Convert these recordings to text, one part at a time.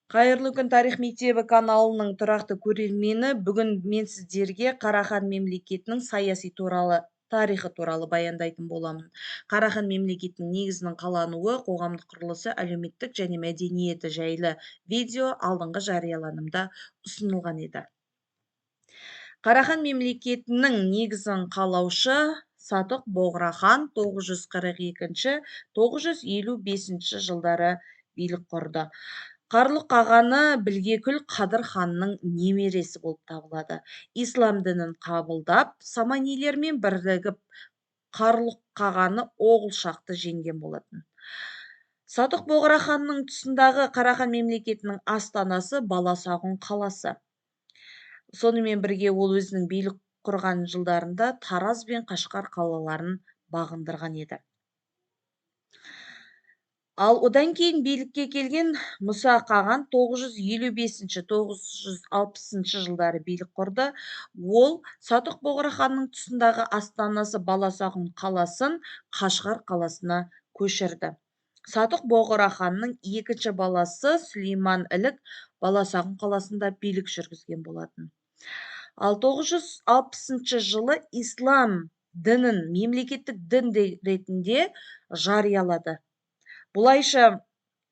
Қайырлы күн, Тарих мектебі каналының тұрақты көрермені. Бүгін мен сіздерге Қарахан мемлекетінің саяси тарихы туралы баяндайтын боламын. Қарахан мемлекетінің негізінің қалануы, қоғамдық құрылысы, әлеуметтік және мәдениеті жайлы видео алдыңғы жарияланымда ұсынылған еді. Қарахан мемлекетінің негізін қалаушы Сатық Боғрахан 942-955 жылдары билік құрды. Қарлұқ қағаны Білгекүл Қадыр ханның немересі болып табылады. Ислам дінін қабылдап, саманилермен бірігіп, Қарлұқ қағаны оғылшақты жеңген болатын. Сатық Боғраханның тұсындағы Қарахан мемлекетінің астанасы Баласағұн қаласы. Сонымен бірге ол өзінің билік құрған жылдарында Тараз бен Қашқар қалаларын бағындырған еді. Ал одан кейін билікке келген Мұса қаған 955-960 жылдары билік құрды. Ол Сатық Боғраханның тұсындағы астанасы Баласағұн қаласын Қашқар қаласына көшірді. Сатық Боғраханның екінші баласы Сүлейман Ілік Баласағұн қаласында билік жүргізген болатын. Ал 960 жылы ислам дінін мемлекеттік дін ретінде жариялады. Бұлайша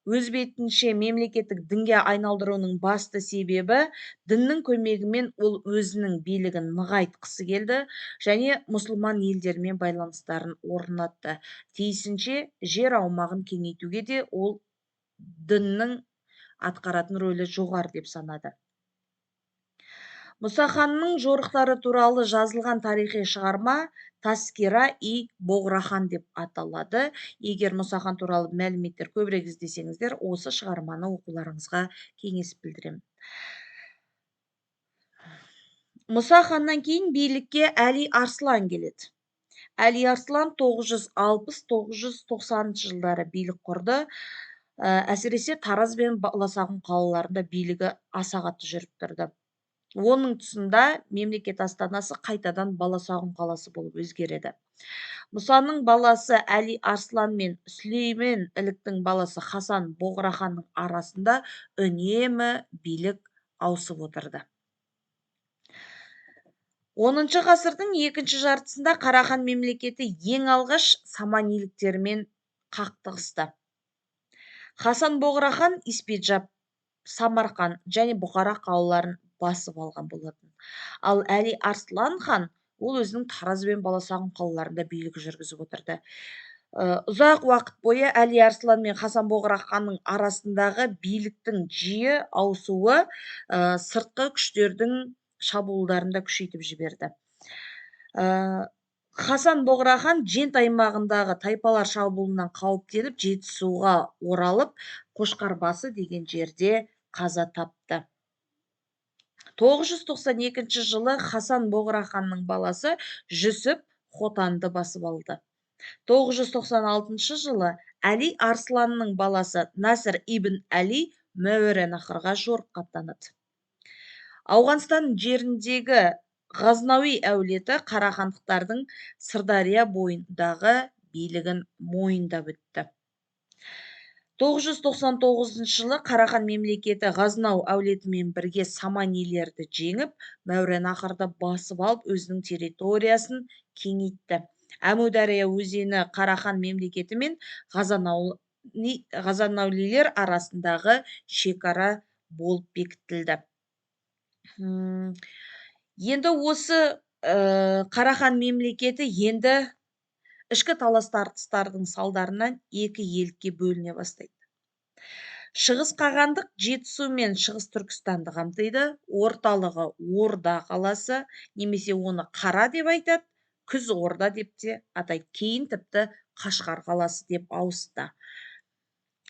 өз бетінше мемлекеттік дінге айналдыруының басты себебі діннің көмегімен ол өзінің билігін нығайтқысы келді және мұсылман елдермен байланыстарын орнатты. Тиісінше жер аумағын кеңейтуге де ол діннің атқаратын рөлі жоғары деп санады. Мұса ханның жорықтары туралы жазылған тарихи шығарма Таскира-и Боғрахан деп аталады. Егер Мұса хан туралы мәліметтер көбірек іздесеңіздер, осы шығарманы оқуларыңызға кеңес білдіремін. Мұса ханнан кейін билікке Әли Арслан келеді. Әли Арслан 960-990 жылдары билік құрды. Әсіресе Тараз бен Баласағұн қалаларында билігі аса қатты жүріп тұрды. Оның тұсында мемлекет астанасы қайтадан Баласағұн қаласы болып өзгереді. Мұсаның баласы Әли Арслан мен Сүлеймен Іліктің баласы Хасан Боғраханның арасында үнемі билік ауысып отырды. 10 ғасырдың екінші жартысында Қарахан мемлекеті ең алғаш саманиліктермен қақтығысты. Хасан Боғрахан Испиджаб, Самарқан және Бұқара қалаларын басып алған болатын. Ал Әли Арслан хан ол өзінің Тараз бен Баласағұн қалаларында билік жүргізіп отырды. Ұзақ уақыт бойы Әли Арслан мен Хасан Боғраханның арасындағы биліктің жиі ауысуы сыртқы күштердің шабуылдарын да күшейтіп жіберді. Хасан Боғрахан Жент аймағындағы тайпалар шабуылынан қауіптеніп Жетісуға оралып, Қошқарбасы деген жерде қаза тапты. 992 жылы Хасан Боғраханның баласы Жүсіп Хотанды басып алды. 996 жылы Әли Арсланның баласы Насыр ибн Әли Мәуереннахрға жорыққа аттанады. Ауғанстан жеріндегі Ғазнауи әулеті қарахандықтардың Сырдария бойындағы билігін мойындап өтті. 999 жылы Қарахан мемлекеті Ғазнау әулетімен бірге саманилерді жеңіп, Мәуереннахрды басып алып, өзінің территориясын кеңейтті. Әмудария өзені Қарахан мемлекеті мен Ғазанаулилер арасындағы шекара болып бекітілді. Енді осы Қарахан мемлекеті енді ішкі талас тартыстардың салдарынан екі елге бөліне бастайды. Шығыс қағандық Жетісу мен Шығыс Түркістанды қамтиды. Орталығы Орда қаласы, немесе оны Қара деп айтады, Күз Орда деп те атайды. Кейін тіпті Қашқар қаласы деп ауысты.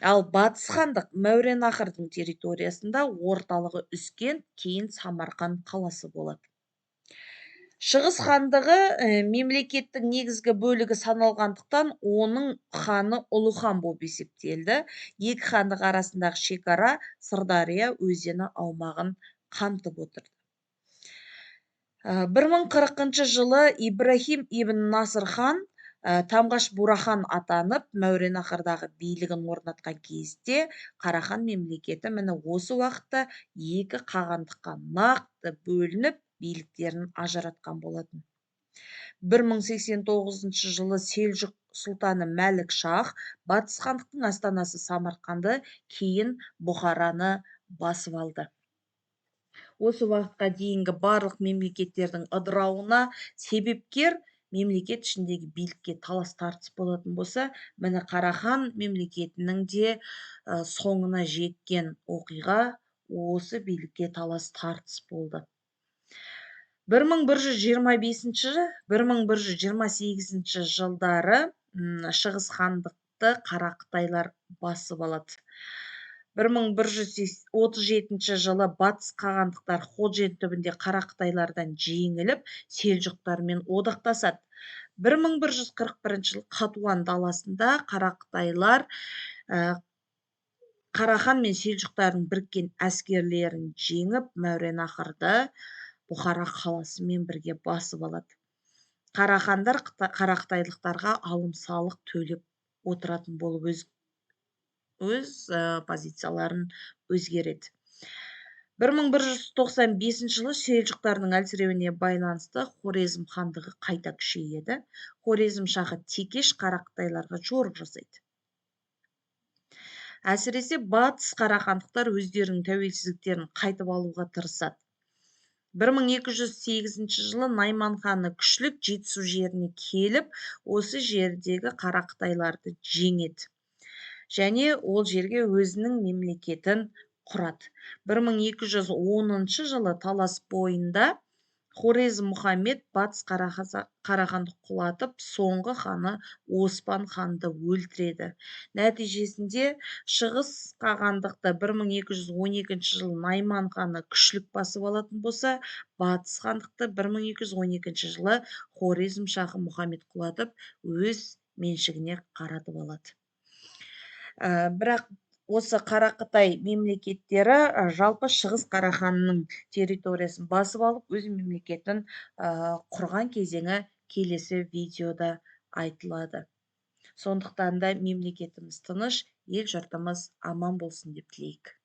Ал батыс хандық Мәуереннахрдың территориясында орталығы Үскент, кейін Самарқан қаласы болады. Шығыс хандығы мемлекеттің негізгі бөлігі саналғандықтан, оның ханы ұлы хан болып есептелді. Екі хандық арасындағы шекара Сырдария өзені аумағын қамтып отырды. 1040 жылы Ибрахим ибн Насыр хан Тамғаш Бурахан атанып, Мауреннахрдағы билігін орнатқан кезде Қарахан мемлекеті міне осы уақытта екі қағандыққа нақты бөлініп, биліктерін ажыратқан болатын. 1089 жылы Селжұқ сұлтаны Мәлік Шах батыс хандықтың астанасы Самарқанды, кейін Бұхараны басып алды. Осы уақытқа дейінгі барлық мемлекеттердің ыдырауына себепкер мемлекет ішіндегі билікке талас тартыс болатын болса, міне Қарахан мемлекетінің де соңына жеткен оқиға осы билікке талас тартыс болды. 1125-1128 жылдары Шығыс хандықты Қарақытайлар басып алады. 1137 жылы батыс қағандықтар Ходжент түбінде Қарақытайлардан жеңіліп, Селжұқтармен одақтасады. 1141 жылы Қатуан даласында Қарақытайлар Қарахан мен Селжұқтардың біріккен әскерлерін жеңіп, Мауреннахрды Бұхара қаласымен бірге басып алады. Қарахандар Қарақытайлықтарға алым-салық төлеп отыратын болып өз позицияларын өзгереді. 1195 жылы Селжұқтардың әлсіреуіне байланысты Хорезм хандығы қайта күшейеді. Хорезм шахы Текеш Қарақытайларға жорық жасайды. Әсіресе батыс қарахандықтар өздерінің тәуелсіздіктерін қайтып алуға тырысады. 1208 жылы Найман ханы күшлік Жетісу жеріне келіп, осы жердегі Қарақытайларды жеңеді және ол жерге өзінің мемлекетін құрады. 1210 жылы талас бойында Хорезм Мұхаммед батыс Қараханды құлатып, соңғы ханы Оспан ханды өлтіреді. Нәтижесінде Шығыс қағандықты 1212 жылы Найман ханы күшлік басып алатын болса, батыс хандықты 1212 жылы Хорезм шахы Мұхаммед құлатып, өз меншігіне қаратып алады. Бірақ осы Қарақытай мемлекеттері жалпы Шығыс Қараханның территориясын басып алып, өз мемлекетін құрған кезеңі келесі видеода айтылады. Сондықтан да мемлекетіміз тыныш, ел жұртымыз аман болсын деп тілейік.